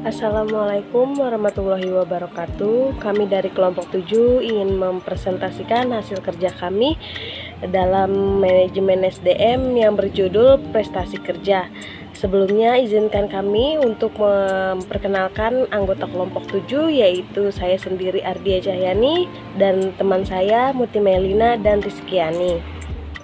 Assalamualaikum warahmatullahi wabarakatuh. Kami dari kelompok 7 ingin mempresentasikan hasil kerja kami dalam manajemen SDM yang berjudul prestasi kerja. Sebelumnya izinkan kami untuk memperkenalkan anggota kelompok 7, yaitu saya sendiri Ardia Cahyani dan teman saya Muti Melina dan Rizkyani.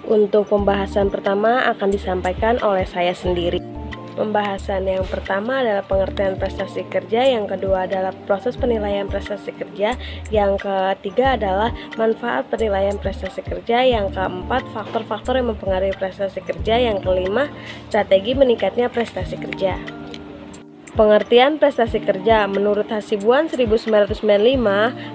Untuk pembahasan pertama akan disampaikan oleh saya sendiri. Pembahasan yang pertama adalah pengertian prestasi kerja, yang kedua adalah proses penilaian prestasi kerja, yang ketiga adalah manfaat penilaian prestasi kerja, yang keempat faktor-faktor yang mempengaruhi prestasi kerja, yang kelima strategi meningkatnya prestasi kerja. Pengertian prestasi kerja menurut Hasibuan 1995,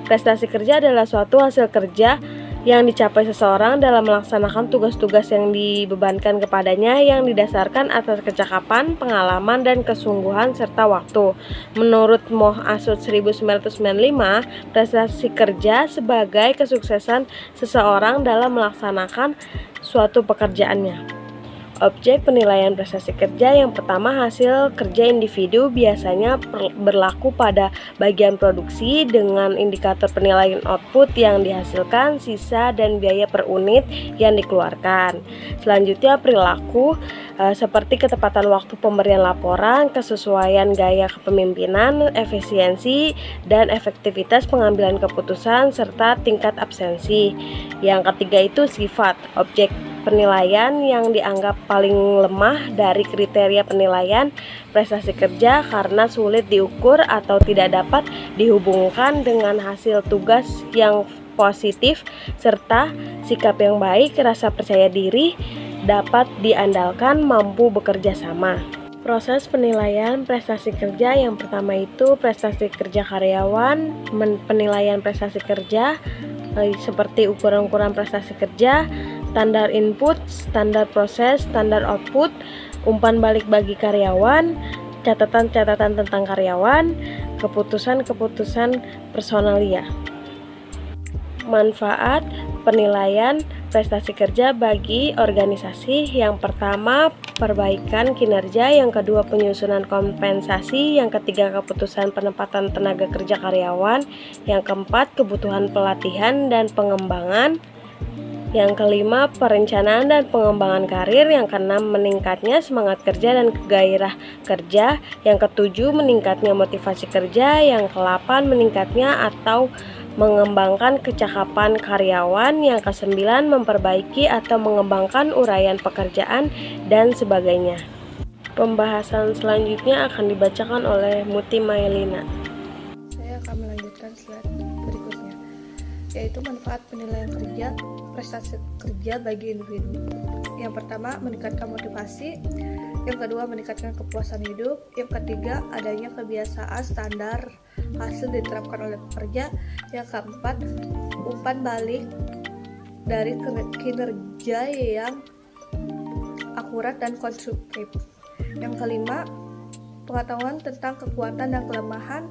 prestasi kerja adalah suatu hasil kerja yang dicapai seseorang dalam melaksanakan tugas-tugas yang dibebankan kepadanya yang didasarkan atas kecakapan, pengalaman, dan kesungguhan serta waktu. Menurut Moh Asud 1995, prestasi kerja sebagai kesuksesan seseorang dalam melaksanakan suatu pekerjaannya. Objek penilaian prestasi kerja yang pertama, hasil kerja individu biasanya berlaku pada bagian produksi dengan indikator penilaian output yang dihasilkan, sisa, dan biaya per unit yang dikeluarkan. Selanjutnya perilaku seperti ketepatan waktu pemberian laporan, kesesuaian gaya kepemimpinan, efisiensi, dan efektivitas pengambilan keputusan, serta tingkat absensi. Yang ketiga itu sifat, objek penilaian yang dianggap paling lemah dari kriteria penilaian prestasi kerja karena sulit diukur atau tidak dapat dihubungkan dengan hasil tugas yang positif, serta sikap yang baik, rasa percaya diri, dapat diandalkan, mampu bekerja sama. Proses penilaian prestasi kerja yang pertama itu prestasi kerja karyawan, penilaian prestasi kerja seperti ukuran-ukuran prestasi kerja, standar input, standar proses, standar output, umpan balik bagi karyawan, catatan-catatan tentang karyawan, keputusan-keputusan personalia. Manfaat penilaian prestasi kerja bagi organisasi, yang pertama perbaikan kinerja, yang kedua penyusunan kompensasi, yang ketiga keputusan penempatan tenaga kerja karyawan, yang keempat kebutuhan pelatihan dan pengembangan, yang kelima perencanaan dan pengembangan karir, yang keenam meningkatnya semangat kerja dan gairah kerja, yang ketujuh meningkatnya motivasi kerja, yang kedelapan meningkatnya atau mengembangkan kecakapan karyawan, yang kesembilan memperbaiki atau mengembangkan uraian pekerjaan, dan sebagainya. Pembahasan selanjutnya akan dibacakan oleh Muti Melina. Saya akan melanjutkan slide berikutnya, yaitu manfaat penilaian kerja prestasi kerja bagi individu. Yang pertama, meningkatkan motivasi. Yang kedua, meningkatkan kepuasan hidup. Yang ketiga, adanya kebiasaan standar hasil diterapkan oleh pekerja. Yang keempat, umpan balik dari kinerja yang akurat dan konstruktif. Yang kelima, pengetahuan tentang kekuatan dan kelemahan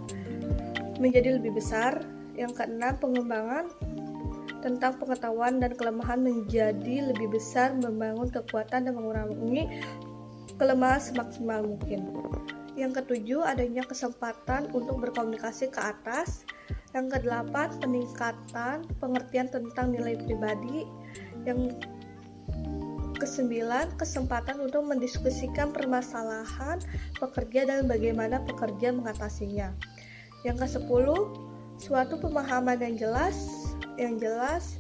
menjadi lebih besar. Yang keenam, pengembangan tentang pengetahuan dan kelemahan menjadi lebih besar, membangun kekuatan dan mengurangi kelemahan semaksimal mungkin. Yang ketujuh, adanya kesempatan untuk berkomunikasi ke atas. Yang kedelapan, peningkatan pengertian tentang nilai pribadi. Yang kesembilan, kesempatan untuk mendiskusikan permasalahan pekerja dan bagaimana pekerja mengatasinya. Yang kesepuluh, suatu pemahaman yang jelas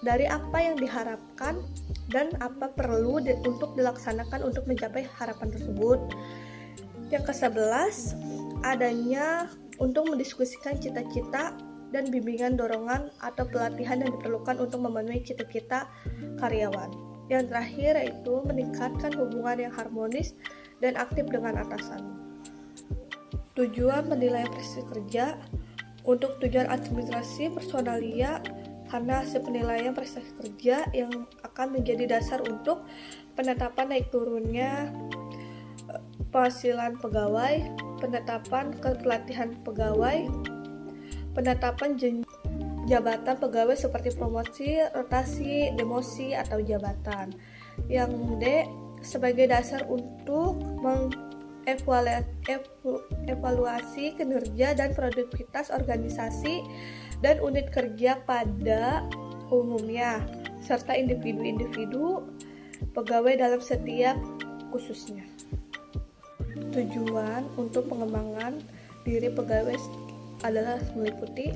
dari apa yang diharapkan dan apa perlu untuk dilaksanakan untuk mencapai harapan tersebut. Yang ke-11, adanya untuk mendiskusikan cita-cita dan bimbingan dorongan atau pelatihan yang diperlukan untuk memenuhi cita-cita karyawan. Yang terakhir yaitu meningkatkan hubungan yang harmonis dan aktif dengan atasan. Tujuan penilaian prestasi kerja untuk tujuan administrasi personalia, karena hasil penilaian prestasi kerja yang akan menjadi dasar untuk penetapan naik turunnya penghasilan pegawai, penetapan kepelatihan pegawai, penetapan jabatan pegawai seperti promosi, rotasi, demosi, atau jabatan. Yang D, sebagai dasar untuk evaluasi kinerja dan produktivitas organisasi dan unit kerja pada umumnya, serta individu-individu pegawai dalam setiap khususnya. Tujuan untuk pengembangan diri pegawai adalah meliputi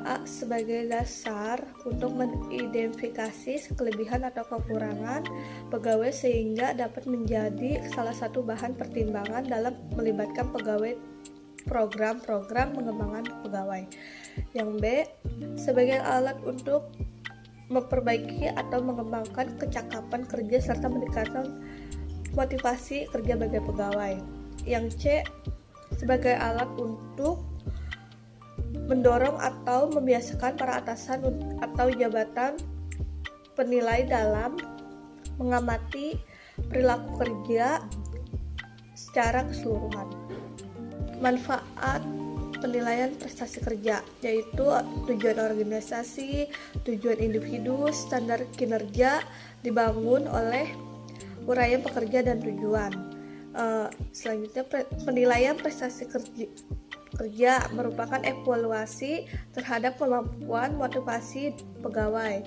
A. Sebagai dasar untuk mengidentifikasi kelebihan atau kekurangan pegawai sehingga dapat menjadi salah satu bahan pertimbangan dalam melibatkan pegawai program-program pengembangan pegawai. Yang B. Sebagai alat untuk memperbaiki atau mengembangkan kecakapan kerja serta meningkatkan motivasi kerja bagi pegawai. Yang C. Sebagai alat untuk mendorong atau membiasakan para atasan atau jabatan penilai dalam mengamati perilaku kerja secara keseluruhan. Manfaat penilaian prestasi kerja yaitu tujuan organisasi, tujuan individu, standar kinerja dibangun oleh uraian pekerja dan tujuan. Selanjutnya penilaian prestasi kerja merupakan evaluasi terhadap kemampuan motivasi pegawai.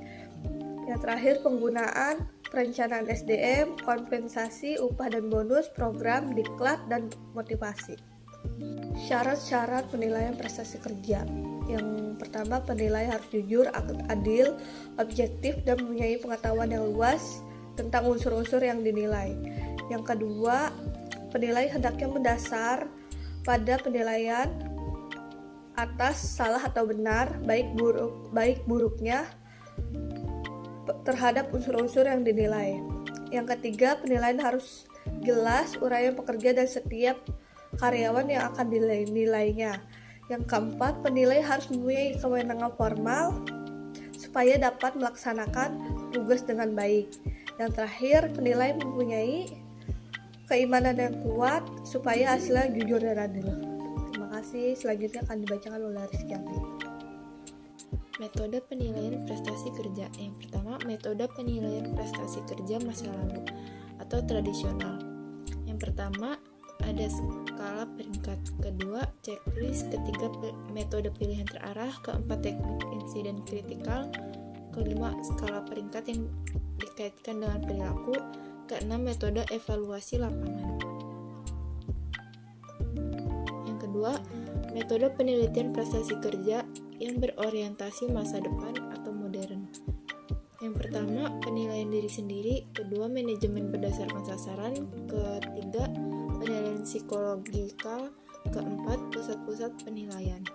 Yang terakhir, penggunaan perencanaan SDM, kompensasi, upah dan bonus, program, diklat, dan motivasi. Syarat-syarat penilaian prestasi kerja. Yang pertama, penilai harus jujur, adil, objektif, dan mempunyai pengetahuan yang luas tentang unsur-unsur yang dinilai. Yang kedua, penilai hendaknya mendasar pada penilaian atas salah atau benar, baik buruknya terhadap unsur-unsur yang dinilai. Yang ketiga, penilaian harus jelas uraian pekerja dan setiap karyawan yang akan dinilainya. Yang keempat, penilai harus mempunyai kewenangan formal supaya dapat melaksanakan tugas dengan baik. Yang terakhir, penilai mempunyai keimanan yang kuat supaya hasilnya jujur dan adil. Terima kasih. Selanjutnya akan dibacakan oleh Rizky Ati. Metode penilaian prestasi kerja. Yang pertama, metode penilaian prestasi kerja masa lalu atau tradisional. Yang pertama, ada skala peringkat. Kedua, checklist. Ketiga, metode pilihan terarah. Keempat, teknik insiden kritikal. Kelima, skala peringkat yang dikaitkan dengan perilaku. Keenam, metode evaluasi lapangan. Yang kedua, metode penelitian prestasi kerja yang berorientasi masa depan atau modern. Yang pertama, penilaian diri sendiri. Kedua, manajemen berdasarkan sasaran. Ketiga, penilaian psikologikal. Keempat, pusat-pusat penilaian.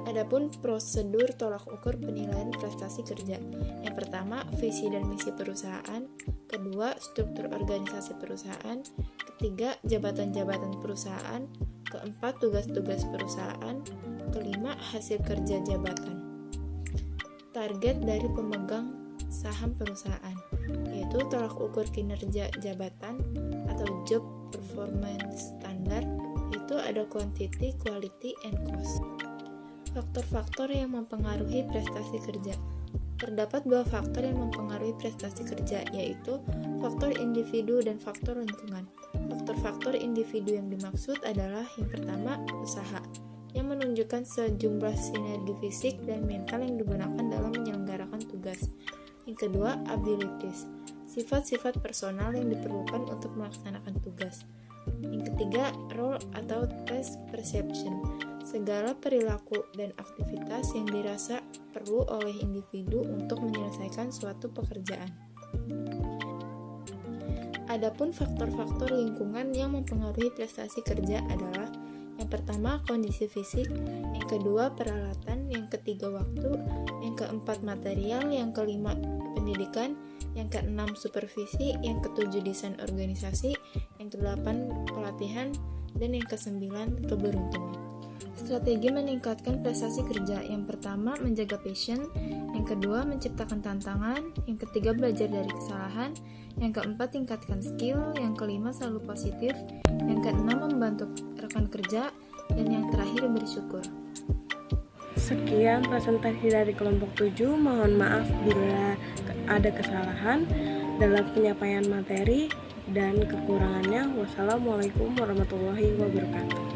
Adapun prosedur tolak ukur penilaian prestasi kerja. Yang pertama, visi dan misi perusahaan. Kedua, struktur organisasi perusahaan. Ketiga, jabatan-jabatan perusahaan. Keempat, tugas-tugas perusahaan. Kelima, hasil kerja jabatan. Target dari pemegang saham perusahaan, yaitu tolak ukur kinerja jabatan atau job performance standard, itu ada quantity, quality, and cost. Faktor-faktor yang mempengaruhi prestasi kerja. Terdapat dua faktor yang mempengaruhi prestasi kerja, yaitu faktor individu dan faktor lingkungan. Faktor-faktor individu yang dimaksud adalah yang pertama, usaha, yang menunjukkan sejumlah sinergi fisik dan mental yang digunakan dalam menyelenggarakan tugas. Yang kedua, abilities, sifat-sifat personal yang diperlukan untuk melaksanakan tugas. Yang ketiga, role atau task perception, segala perilaku dan aktivitas yang dirasa perlu oleh individu untuk menyelesaikan suatu pekerjaan. Adapun faktor-faktor lingkungan yang mempengaruhi prestasi kerja adalah yang pertama, kondisi fisik, yang kedua, peralatan, yang ketiga, waktu, yang keempat, material, yang kelima, pendidikan, yang keenam, supervisi, yang ketujuh, desain organisasi, yang kedelapan, pelatihan, dan yang kesembilan, keberuntungan. Strategi meningkatkan prestasi kerja. Yang pertama, menjaga passion. Yang kedua, menciptakan tantangan. Yang ketiga, belajar dari kesalahan. Yang keempat, tingkatkan skill. Yang kelima, selalu positif. Yang keenam, membantu rekan kerja. Dan yang terakhir, bersyukur. Sekian presentasi dari kelompok 7. Mohon maaf bila ada kesalahan dalam penyampaian materi. dan kekurangannya. Wassalamualaikum warahmatullahi wabarakatuh.